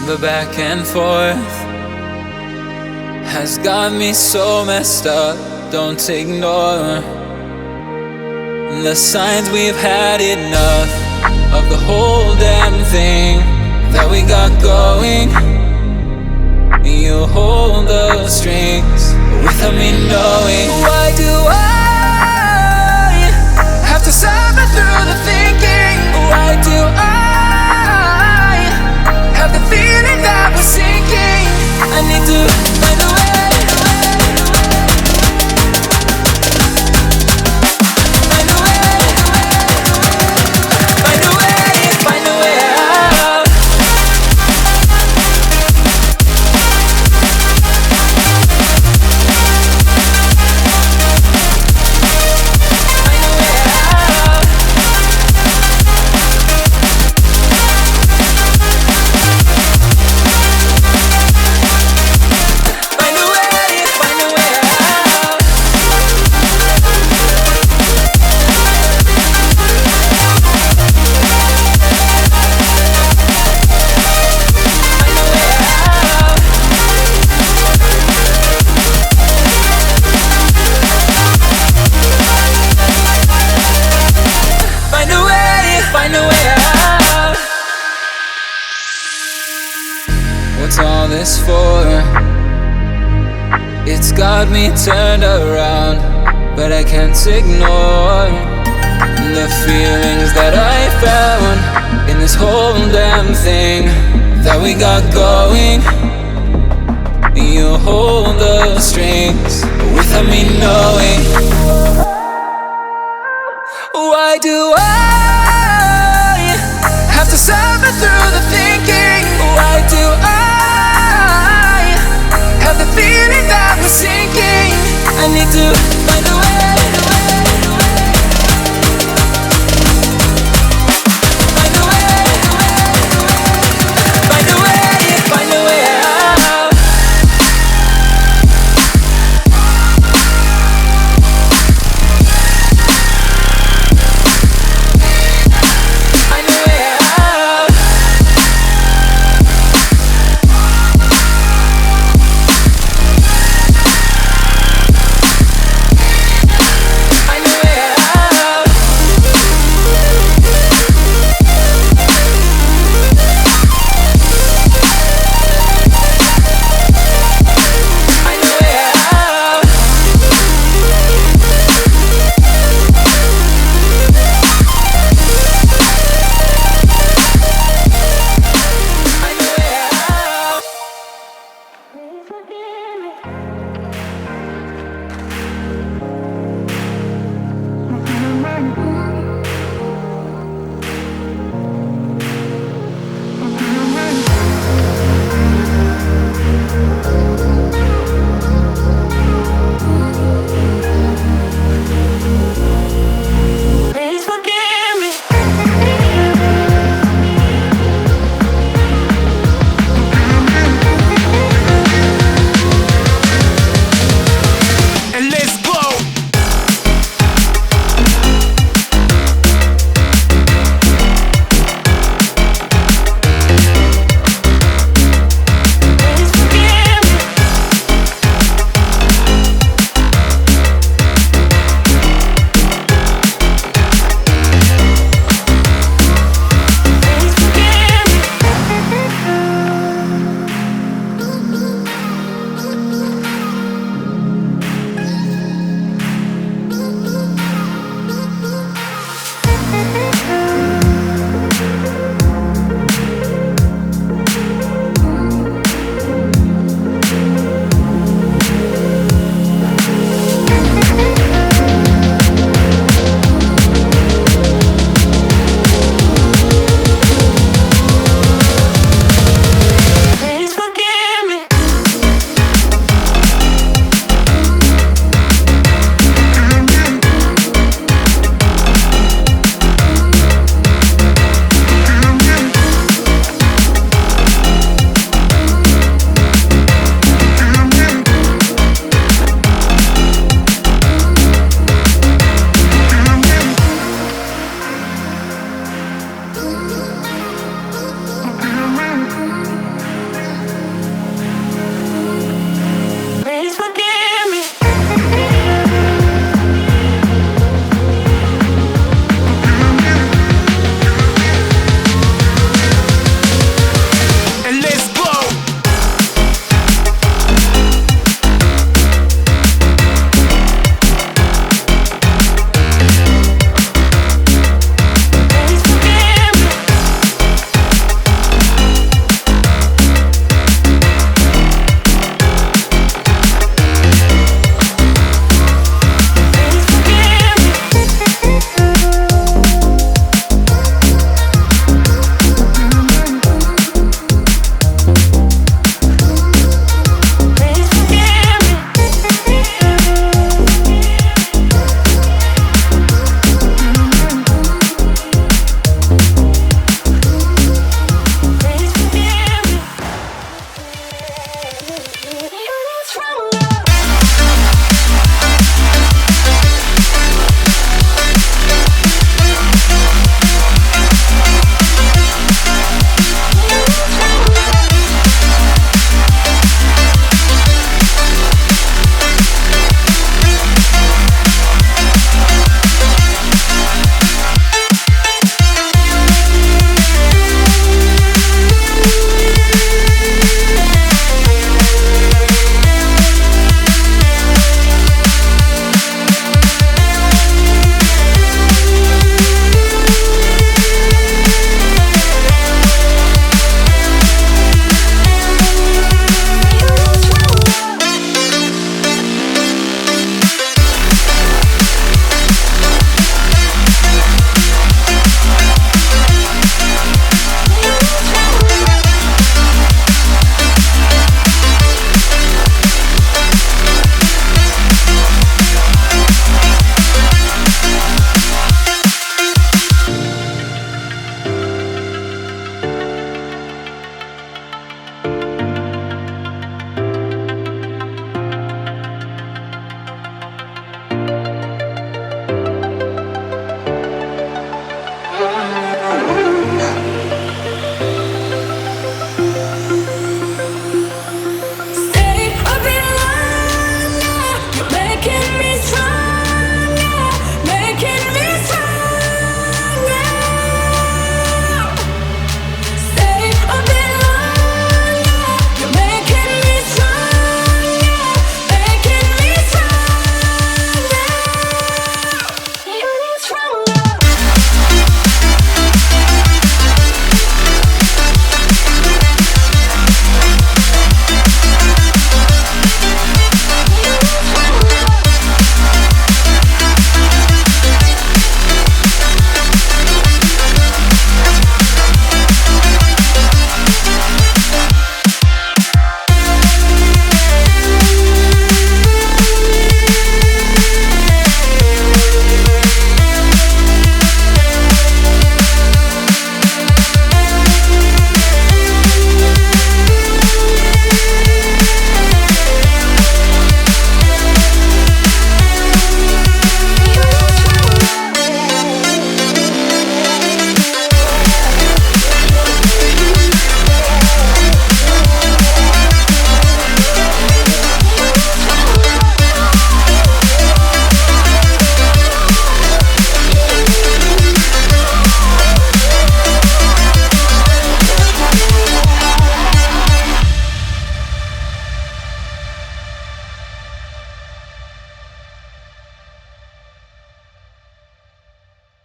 The back and forth has got me so messed up. Don't ignore the signs. We've had enough of the whole damn thing that we got going. You hold the strings without me knowing. Why do I have to suffer through the thinking? Why do I have the feeling that we're sinking? I need to find a way. What's all this for? It's got me turned around, but I can't ignore the feelings that I found in this whole damn thing that we got going. You hold the strings without me knowing. Why do I have to suffer through the thinking? Why do I have the feeling that we're sinking? I need to find a way.